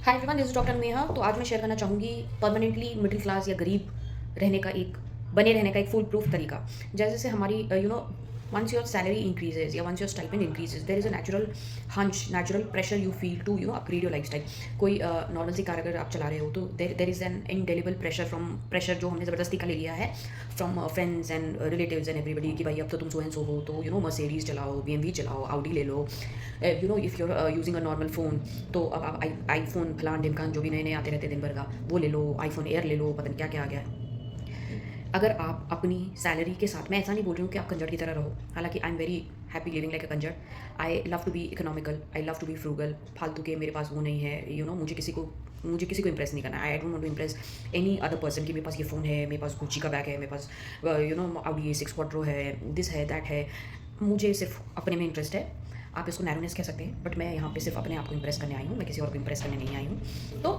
Hi everyone, this is doctor Neha. तो आज मैं शेयर करना चाहूँगी परमानेंटली मिडिल क्लास या गरीब रहने का एक बने रहने का एक फुल प्रूफ तरीका। जैसे जैसे हमारी वंस योर सैलरी इंक्रीजेज या once your stipend increases, there is a natural hunch, natural pressure you feel to upgrade your lifestyle. कोई नॉर्मल सी कार अगर आप चला रहे हो तो there is an indelible pressure जो हमने ज़बरदस्ती का ले लिया है from friends and relatives and everybody कि भाई अब तो तुम सो एंड सो हो, तो मर्सिडीज़ चलाओ, BMW चलाओ, आउडी ले लो। If you're using a normal phone तो अब आप आईफोन फलान ढिमकान जो भी नए नए आते रहते दिन भर का वो ले लो, आईफोन एयर ले लो, पता नहीं क्या क्या आ गया है। अगर आप अपनी सैलरी के साथ, मैं ऐसा नहीं बोल रही हूँ कि आप कंजर की तरह रहो, हालांकि I am very happy living like a कंजर। I love to be economical, I love to be frugal. फालतू के मेरे पास वो नहीं है, मुझे किसी को इंप्रेस नहीं करना। I don't want to impress any other person कि मेरे पास ये फ़ोन है, मेरे पास गुच्ची का बैग है, मेरे पास Audi A6 क्वाड्रो है, दिस है दैट है। मुझे सिर्फ अपने में इंटरेस्ट है। आप इसको नैरोनेस कह सकते हैं, बट मैं यहाँ पे सिर्फ अपने आप को इंप्रेस करने आई हूँ, मैं किसी और को इंप्रेस करने नहीं आई हूँ। तो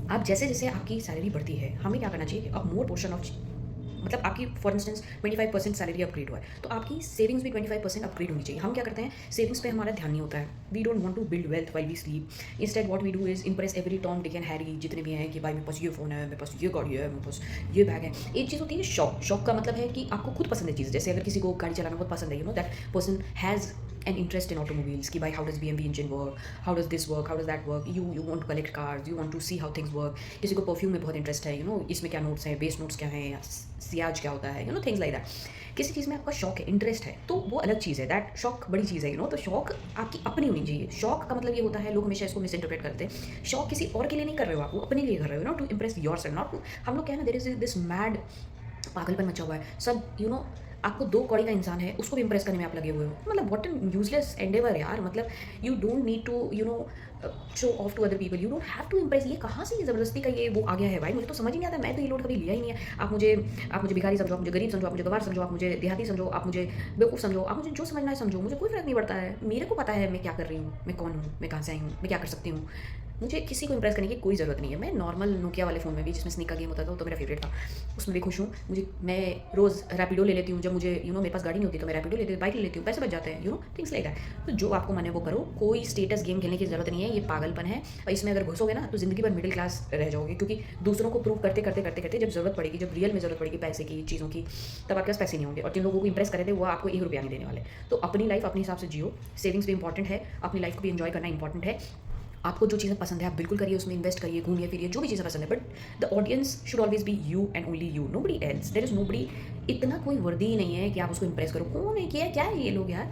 आप जैसे जैसे आपकी सैलरी बढ़ती है, हमें क्या करना चाहिए कि अब मोर पोर्शन ऑफ, मतलब आपकी फॉर इंस्टेंस 25% सैलरी अपग्रेड हुआ है तो आपकी सेविंग्स भी 25% अपग्रेड होनी चाहिए। हम क्या करते हैं, सेविंग्स पे हमारा ध्यान नहीं होता है। We don't want to build wealth while we sleep. Instead what we do is impress every Tom Dick and Harry जितने भी हैं कि भाई मेरे पास ये फ़ोन है, मेरे पास ये गाड़ी है, मेरे पास ये बैग है। एक चीज़ होती है शौक। शौक का मतलब है कि आपको खुद पसंद है चीज़। जैसे अगर किसी को गाड़ी चलाना बहुत पसंद है, that person has an interest in automobiles कि भाई how does BMW engine work, how does this work, how does that work, you want to collect cars, you want to see how things work। किसी को perfume में बहुत interest है, इसमें क्या notes हैं, बेस नोट्स क्या हैं, सियाज क्या होता है, थिंग्स लाइक दैट। किसी चीज़ में आपका शौक है, इंटरेस्ट है, तो वो अलग चीज़ है। दैट शौक बड़ी चीज़ है, तो शौक आपकी अपनी होनी चाहिए। शौक का मतलब ये होता है, लोग हमेशा इसको मिस इंटरप्रेट करते हैं, शौक किसी और के लिए नहीं कर रहे हो, आप वो अपने लिए कर रहे हो, to impress yourself. Not, हम लोग क्या है ना, देयर इज दिस मैड पागलपन मचा हुआ है सब। आपको 2 कौड़ी का इंसान है, उसको भी इंप्रेस करने में आप लगे हुए हो। मतलब व्हाट एन यूजलेस एंडेवर यार। मतलब you don't need to show off to other people, you don't have to impress. ये कहाँ से ये ज़बरदस्ती का ये वो आ गया है भाई, मुझे तो समझ ही नहीं आता। मैं तो ये लोड कभी लिया ही नहीं है। आप मुझे भिखारी समझो, आप मुझे गरीब समझो, आप मुझे गवार समझो, आप मुझे देहाती समझो, आप मुझे बेवकूफ़ समझो, आप मुझे जो समझना है समझो, मुझे कोई फ़र्क नहीं पड़ता है। मेरे को पता है मैं क्या कर रही हूँ, मैं कौन हूँ, मैं कहाँ से आई हूँ, मैं क्या कर सकती हूँ। मुझे किसी को इंप्रेस करने की कोई ज़रूरत नहीं है। मैं नॉर्मल नोकिया वाले फ़ोन में भी, जिसमें स्नीक का गेम होता था, तो मेरा फेवरेट था, उसमें भी खुश हूँ। मैं रोज़ रैपिडो ले लेती हूँ। जब मुझे मेरे पास गाड़ी नहीं होती तो मैं रैपिडो ले लेती हूँ, बाइक ले लेती हूँ, पैसे बच जाते हैं, थिंग्स लाइक दैट। तो जो आपको मन है वो करो। कोई स्टेटस गेम खेलने की ज़रूरत नहीं है, ये पागलपन है। और इसमें अगर घुसोगे ना तो ज़िंदगी भर मिडिल क्लास रह जाओगे, क्योंकि दूसरों को प्रूव करते करते करते करते जब ज़रूरत पड़ेगी, जब रियल में ज़रूरत पड़ेगी पैसे की, चीज़ों की, तब आपके पास पैसे नहीं होंगे। और जिन लोगों को इंप्रेस करे थे वो आपको 1 रुपया नहीं देने वाले। तो अपनी लाइफ अपने हिसाब से जियो। सेविंग्स भी इंपॉर्टेंट है, अपनी लाइफ को भी एंजॉय करना इंपॉर्टेंट है। आपको जो चीज़ें पसंद है आप बिल्कुल करिए, उसमें इन्वेस्ट करिए, घूमिए फिरिए, जो भी चीज़ें पसंद है। But the audience should always be you and only you, nobody else. There is nobody. इतना कोई वर्दी ही नहीं है कि आप उसको इंप्रेस करो। कौन है, क्या है ये लोग यार।